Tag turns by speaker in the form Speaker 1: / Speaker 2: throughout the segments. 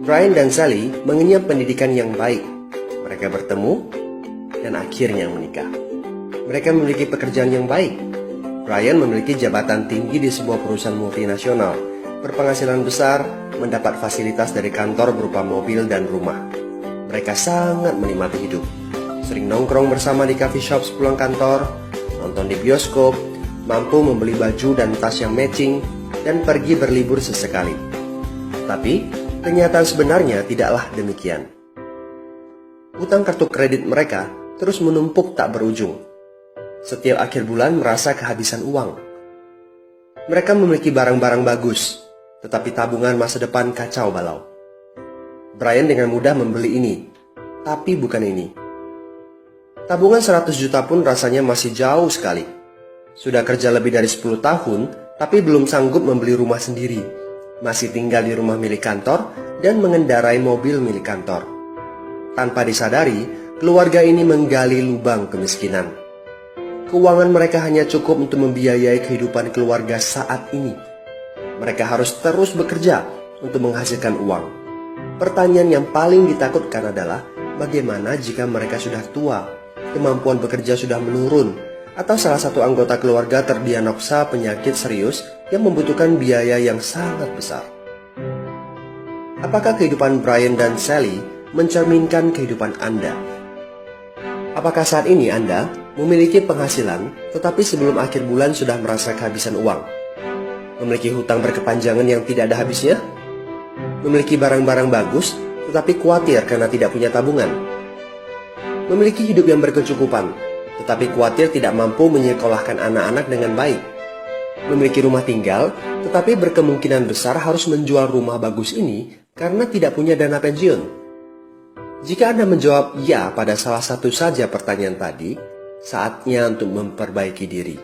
Speaker 1: Brian dan Sally mengenyam pendidikan yang baik. Mereka bertemu dan akhirnya menikah. Mereka memiliki pekerjaan yang baik. Brian memiliki jabatan tinggi di sebuah perusahaan multinasional, berpenghasilan besar, mendapat fasilitas dari kantor berupa mobil dan rumah. Mereka sangat menikmati hidup. Sering nongkrong bersama di coffee shop sepulang kantor, nonton di bioskop, mampu membeli baju dan tas yang matching, dan pergi berlibur sesekali. Tapi, kenyataan sebenarnya tidaklah demikian. Utang kartu kredit mereka terus menumpuk tak berujung. Setiap akhir bulan merasa kehabisan uang. Mereka memiliki barang-barang bagus, tetapi tabungan masa depan kacau balau. Brian dengan mudah membeli ini, tapi bukan ini. Tabungan 100 juta pun rasanya masih jauh sekali. Sudah kerja lebih dari 10 tahun, tapi belum sanggup membeli rumah sendiri. Masih tinggal di rumah milik kantor dan mengendarai mobil milik kantor. Tanpa disadari, keluarga ini menggali lubang kemiskinan. Keuangan mereka hanya cukup untuk membiayai kehidupan keluarga saat ini. Mereka harus terus bekerja untuk menghasilkan uang. Pertanyaan yang paling ditakutkan adalah bagaimana jika mereka sudah tua, kemampuan bekerja sudah menurun, atau salah satu anggota keluarga terdiagnosa penyakit serius yang membutuhkan biaya yang sangat besar. Apakah kehidupan Brian dan Sally mencerminkan kehidupan Anda? Apakah saat ini Anda memiliki penghasilan, tetapi sebelum akhir bulan sudah merasa kehabisan uang? Memiliki hutang berkepanjangan yang tidak ada habisnya? Memiliki barang-barang bagus, tetapi khawatir karena tidak punya tabungan? Memiliki hidup yang berkecukupan, tetapi khawatir tidak mampu menyekolahkan anak-anak dengan baik? Memiliki rumah tinggal, tetapi berkemungkinan besar harus menjual rumah bagus ini karena tidak punya dana pensiun? Jika Anda menjawab ya pada salah satu saja pertanyaan tadi, saatnya untuk memperbaiki diri.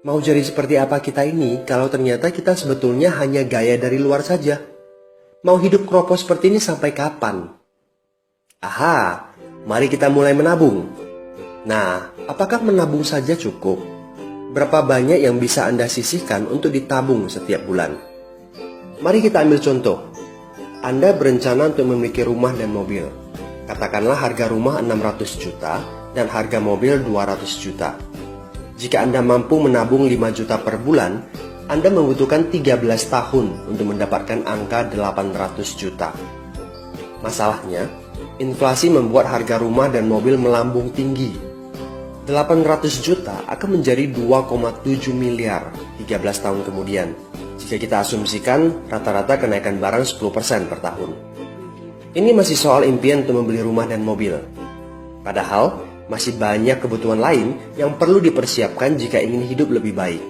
Speaker 1: Mau jadi seperti apa kita ini kalau ternyata kita sebetulnya hanya gaya dari luar saja? Mau hidup kropos seperti ini sampai kapan? Aha, mari kita mulai menabung. Nah, apakah menabung saja cukup? Berapa banyak yang bisa Anda sisihkan untuk ditabung setiap bulan? Mari kita ambil contoh. Anda berencana untuk memiliki rumah dan mobil. Katakanlah harga rumah 600 juta dan harga mobil 200 juta. Jika Anda mampu menabung 5 juta per bulan, Anda membutuhkan 13 tahun untuk mendapatkan angka 800 juta. Masalahnya, inflasi membuat harga rumah dan mobil melambung tinggi. 800 juta akan menjadi 2,7 miliar 13 tahun kemudian, jika kita asumsikan rata-rata kenaikan barang 10% per tahun. Ini masih soal impian untuk membeli rumah dan mobil. Padahal, masih banyak kebutuhan lain yang perlu dipersiapkan jika ingin hidup lebih baik.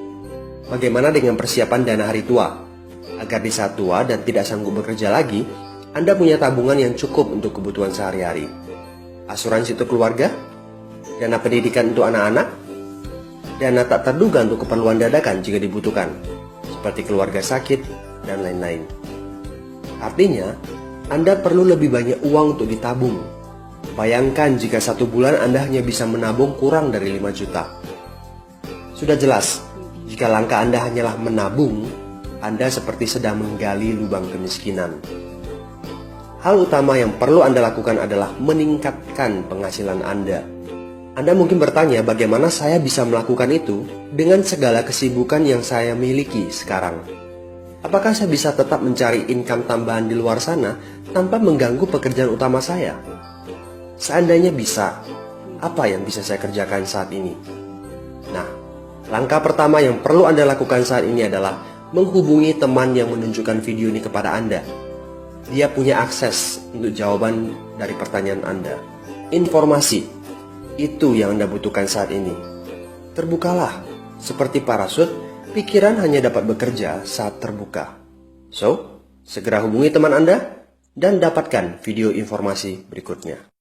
Speaker 1: Bagaimana dengan persiapan dana hari tua? Agar di saat tua dan tidak sanggup bekerja lagi, Anda punya tabungan yang cukup untuk kebutuhan sehari-hari. Asuransi untuk keluarga? Dana pendidikan untuk anak-anak? Dana tak terduga untuk keperluan dadakan jika dibutuhkan, seperti keluarga sakit, dan lain-lain. Artinya, Anda perlu lebih banyak uang untuk ditabung. Bayangkan jika satu bulan Anda hanya bisa menabung kurang dari 5 juta. Sudah jelas, jika langkah Anda hanyalah menabung, Anda seperti sedang menggali lubang kemiskinan. Hal utama yang perlu Anda lakukan adalah meningkatkan penghasilan Anda. Anda mungkin bertanya bagaimana saya bisa melakukan itu dengan segala kesibukan yang saya miliki sekarang. Apakah saya bisa tetap mencari income tambahan di luar sana tanpa mengganggu pekerjaan utama saya? Seandainya bisa, apa yang bisa saya kerjakan saat ini? Nah, langkah pertama yang perlu Anda lakukan saat ini adalah menghubungi teman yang menunjukkan video ini kepada Anda. Dia punya akses untuk jawaban dari pertanyaan Anda. Informasi, itu yang Anda butuhkan saat ini. Terbukalah, seperti parasut, pikiran hanya dapat bekerja saat terbuka. So, segera hubungi teman Anda dan dapatkan video informasi berikutnya.